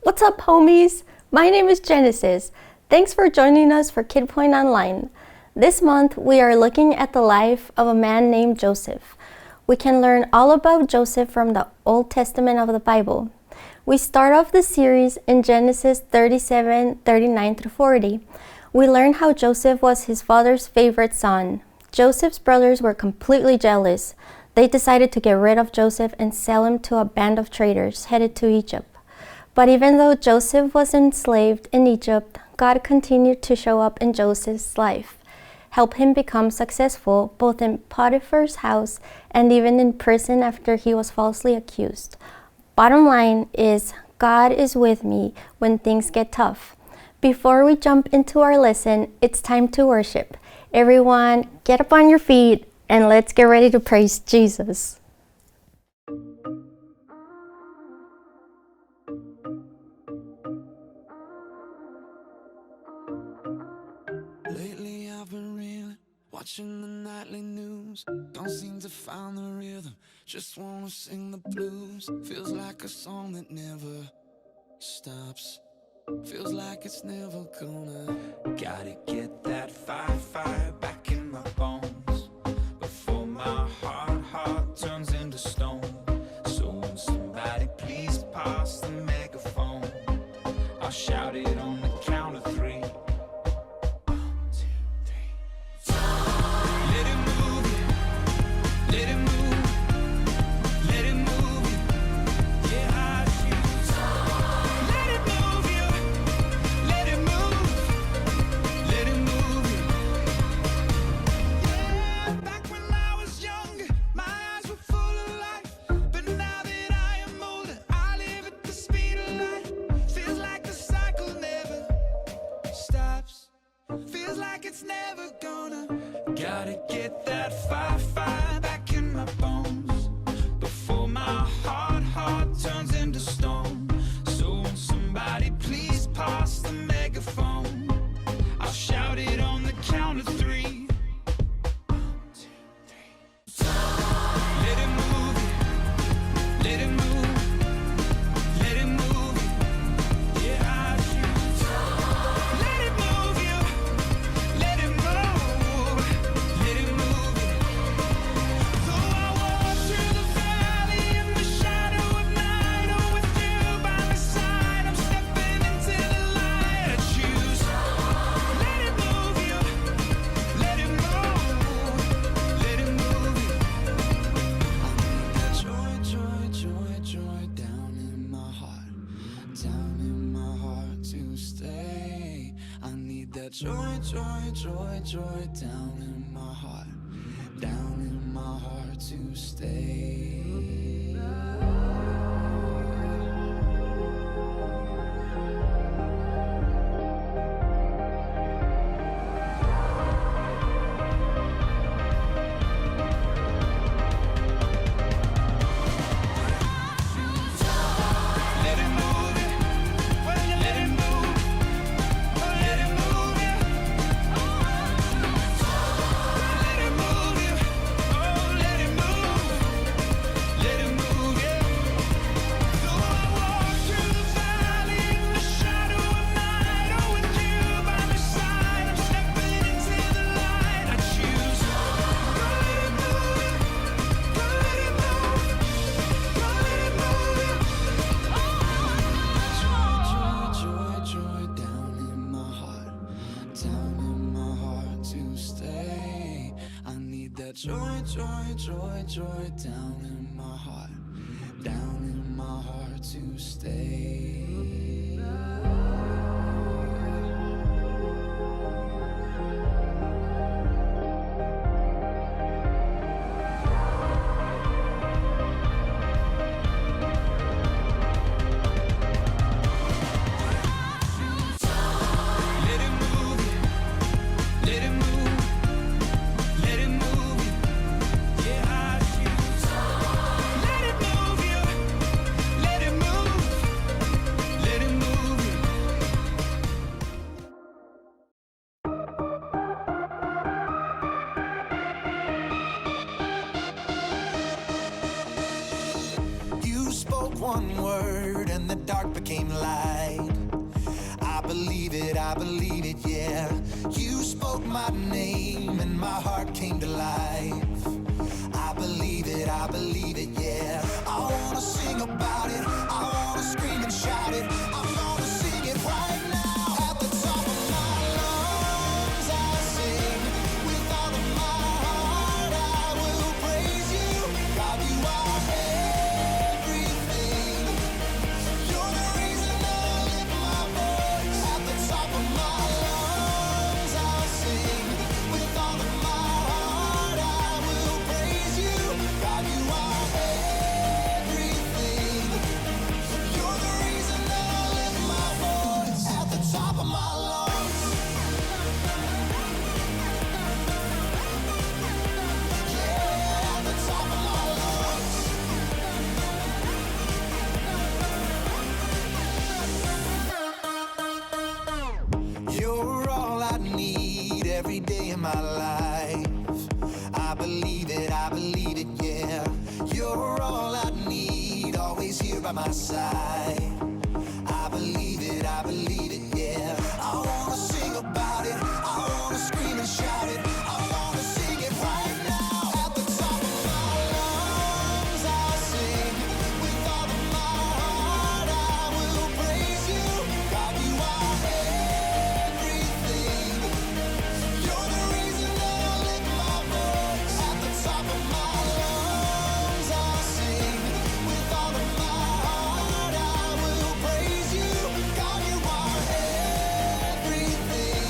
What's up, homies? My name is Genesis. Thanks for joining us for Kid Point Online. This month, we are looking at the life of a man named Joseph. We can learn all about Joseph from the Old Testament of the Bible. We start off the series in Genesis 37, 39 through 40. We learn how Joseph was his father's favorite son. Joseph's brothers were completely jealous. They decided to get rid of Joseph and sell him to a band of traders headed to Egypt. But even though Joseph was enslaved in Egypt, God continued to show up in Joseph's life, help him become successful both in Potiphar's house and even in prison after he was falsely accused. Bottom line is, God is with me when things get tough. Before we jump into our lesson, it's time to worship. Everyone, get up on your feet and let's get ready to praise Jesus. Lately I've been reeling, watching the nightly news. Don't seem to find the rhythm, just wanna sing the blues. Feels like a song that never stops. Feels like it's never gonna. Gotta get that fire back in my bones before my heart turns into stone. So when somebody please pass the megaphone, I'll shout it on the count of three. It's never gonna. Gotta get that fire back in my bones before my heart turns into stone. So when somebody please pass the megaphone, I'll shout it on the count of three. 1, 2, 3. Let it move you, let it move, let it move you. Yeah, I choose. Let it move you. Let it move you. So I walk through the valley in the shadow of night, oh, with you by my side, I'm stepping into the light. I choose. Let it move you. Let it move. Let it move you. I need that joy down in my heart to stay. I need that joy down in my heart to stay. Let it move you. Let it move. Let it move you. Let it move you. Oh, let it move. Let it move you. So I walk through the valley in the shadow of night, oh, with you by my side, I'm stepping into the light. I choose. Let it move you. Let it move. Let it move you. Joy down in my heart to stay. I need that joy down in my heart to stay. Let it move you. Let it move. Let it move you. Yeah, I choose. Let it move you. Let it move. Let it move you. You spoke one word and the dark became light. every day of my life. I believe it, yeah. You're all I need, always here by my side. I believe it, yeah. I wanna sing about it, I wanna scream and shout it. I wanna sing it right now. At the top of my lungs, I'll sing. With all of my heart, I will praise you. God, you are everything. You're the reason that I lift my voice. At the top of my lungs, I'll sing. With all of my heart, I will praise you. God, you are everything.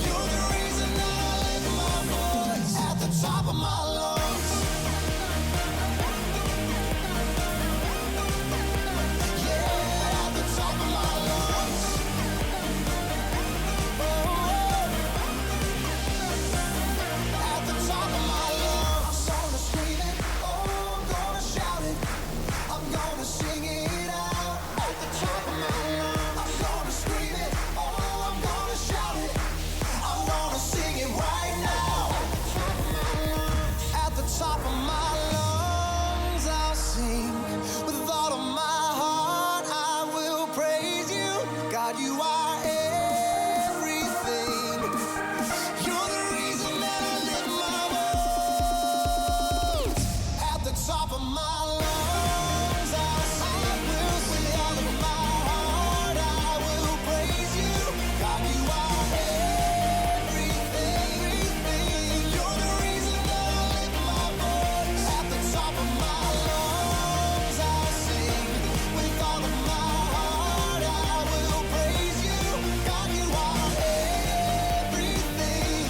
You're the reason that I lift my voice. At the top of my lungs. Yeah, at the top of my lungs. At the top of my lungs. I'm gonna scream it, oh, I'm gonna shout it. I'm gonna sing it out. At the top of my lungs. I'm gonna scream it, oh, I'm gonna shout it. I wanna sing it right now. At the top of my lungs, I'll sing. With all of my heart, I will praise you. God, you are everything. You're the reason that I lift my voice. At the top of my lungs, I'll sing. With all of my heart, I will praise you. God, you are everything. You're the reason that I lift my voice. At the top of my lungs, I'll sing. With all of my heart, I will praise you. God, you are everything.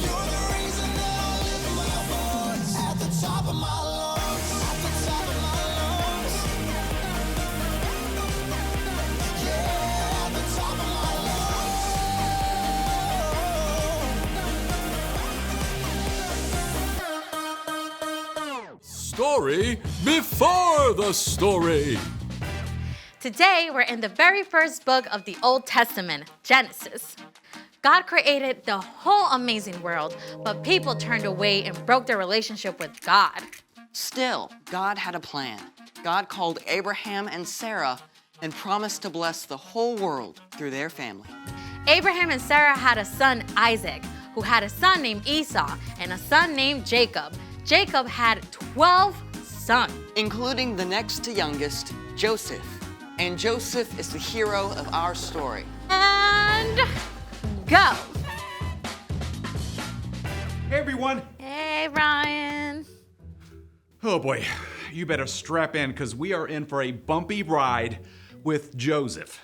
You're the reason that I lift my voice. At the top of my lungs. At the top of my lungs. Yeah, at the top of my lungs. Story before the story. Today, we're in the very first book of the Old Testament, Genesis. God created the whole amazing world, but people turned away and broke their relationship with God. Still, God had a plan. God called Abraham and Sarah and promised to bless the whole world through their family. Abraham and Sarah had a son, Isaac, who had a son named Esau and a son named Jacob. Jacob had 12 sons. Including the next to youngest, Joseph. And Joseph is the hero of our story. And go. Hey everyone! Hey, Ryan. Oh boy, you better strap in because we are in for a bumpy ride with Joseph.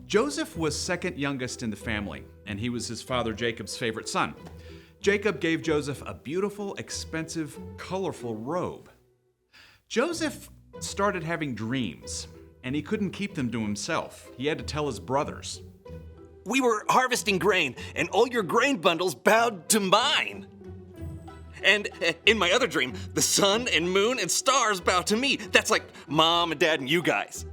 Joseph was second youngest in the family, and he was his father Jacob's favorite son. Jacob gave Joseph a beautiful, expensive, colorful robe. Joseph started having dreams, and he couldn't keep them to himself. He had to tell his brothers. We were harvesting grain, and all your grain bundles bowed to mine. And in my other dream, the sun and moon and stars bow to me. That's like Mom and Dad and you guys.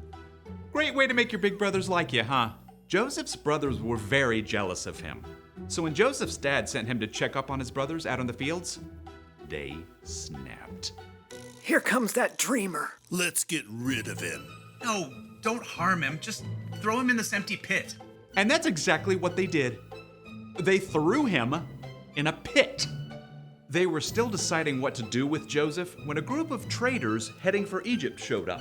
Great way to make your big brothers like you, huh? Joseph's brothers were very jealous of him. So when Joseph's dad sent him to check up on his brothers out in the fields, they snapped. Here comes that dreamer. Let's get rid of him. No, don't harm him. Just throw him in this empty pit. And that's exactly what they did. They threw him in a pit. They were still deciding what to do with Joseph when a group of traders heading for Egypt showed up.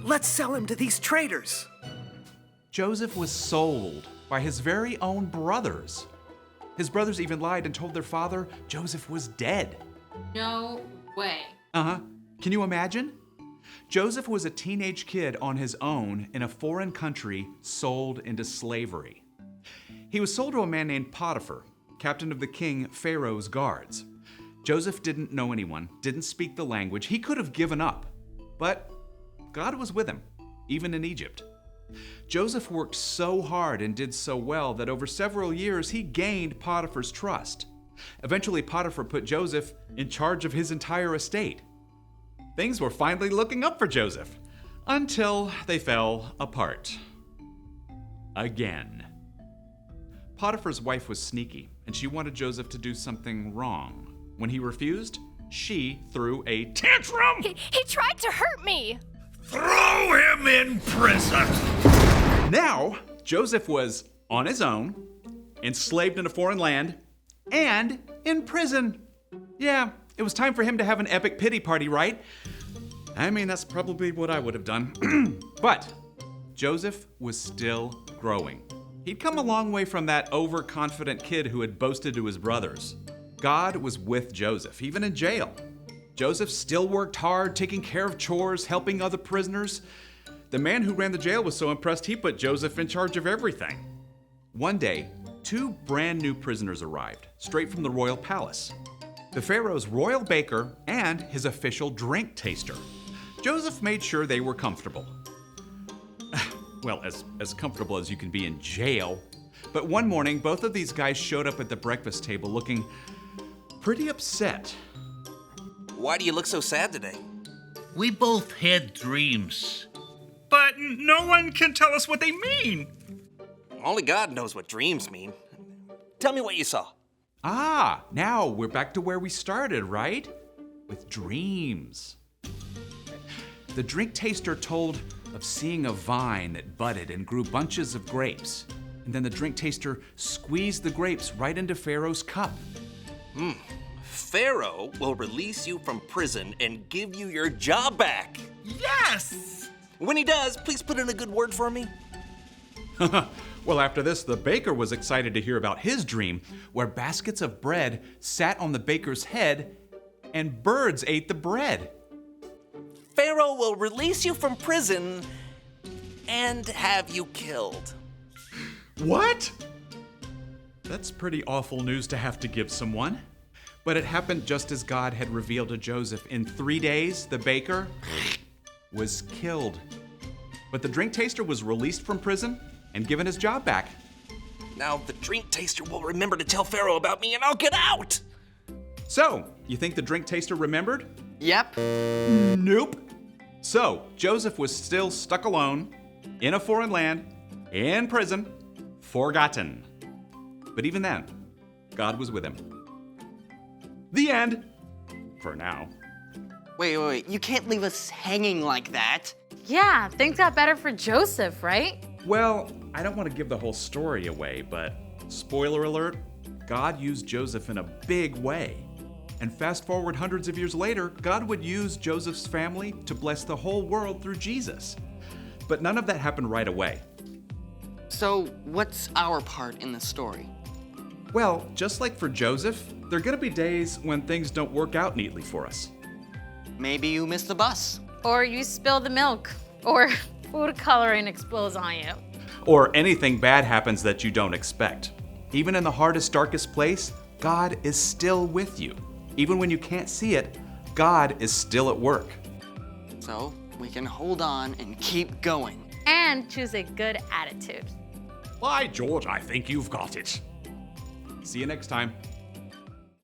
Let's sell him to these traders. Joseph was sold by his very own brothers. His brothers even lied and told their father Joseph was dead. No way. Uh-huh. Can you imagine? Joseph was a teenage kid on his own in a foreign country, sold into slavery. He was sold to a man named Potiphar, captain of the king Pharaoh's guards. Joseph didn't know anyone, didn't speak the language. He could have given up, but God was with him, even in Egypt. Joseph worked so hard and did so well that over several years he gained Potiphar's trust. Eventually, Potiphar put Joseph in charge of his entire estate. Things were finally looking up for Joseph, until they fell apart. Again. Potiphar's wife was sneaky, and she wanted Joseph to do something wrong. When he refused, she threw a tantrum. He tried to hurt me. Throw him in prison! Now, Joseph was on his own, enslaved in a foreign land, and in prison. Yeah, it was time for him to have an epic pity party, right? I mean, that's probably what I would have done. But Joseph was still growing. He'd come a long way from that overconfident kid who had boasted to his brothers. God was with Joseph, even in jail. Joseph still worked hard, taking care of chores, helping other prisoners. The man who ran the jail was so impressed he put Joseph in charge of everything. One day, 2 brand new prisoners arrived, straight from the royal palace. The Pharaoh's royal baker and his official drink taster. Joseph made sure they were comfortable. Well, as comfortable as you can be in jail. But one morning, both of these guys showed up at the breakfast table looking pretty upset. Why do you look so sad today? We both had dreams. But no one can tell us what they mean. Only God knows what dreams mean. Tell me what you saw. Ah, now we're back to where we started, right? With dreams. The drink taster told of seeing a vine that budded and grew bunches of grapes. And then the drink taster squeezed the grapes right into Pharaoh's cup. Pharaoh will release you from prison and give you your job back. Yes! When he does, please put in a good word for me. Well, after this, the baker was excited to hear about his dream, where baskets of bread sat on the baker's head and birds ate the bread. Pharaoh will release you from prison and have you killed. What? That's pretty awful news to have to give someone. But it happened just as God had revealed to Joseph. In 3 days, the baker was killed. But the drink taster was released from prison and given his job back. Now the drink taster will remember to tell Pharaoh about me and I'll get out. So, you think the drink taster remembered? Yep. Nope. So, Joseph was still stuck alone, in a foreign land, in prison, forgotten. But even then, God was with him. The end. For now. Wait. You can't leave us hanging like that. Yeah, things got better for Joseph, right? Well, I don't want to give the whole story away, but spoiler alert, God used Joseph in a big way. And fast forward hundreds of years later, God would use Joseph's family to bless the whole world through Jesus. But none of that happened right away. So, what's our part in the story? Well, just like for Joseph, there are going to be days when things don't work out neatly for us. Maybe you missed the bus. Or you spill the milk. Or food coloring explodes on you. Or anything bad happens that you don't expect. Even in the hardest, darkest place, God is still with you. Even when you can't see it, God is still at work. So, we can hold on and keep going. And choose a good attitude. By George, I think you've got it. See you next time.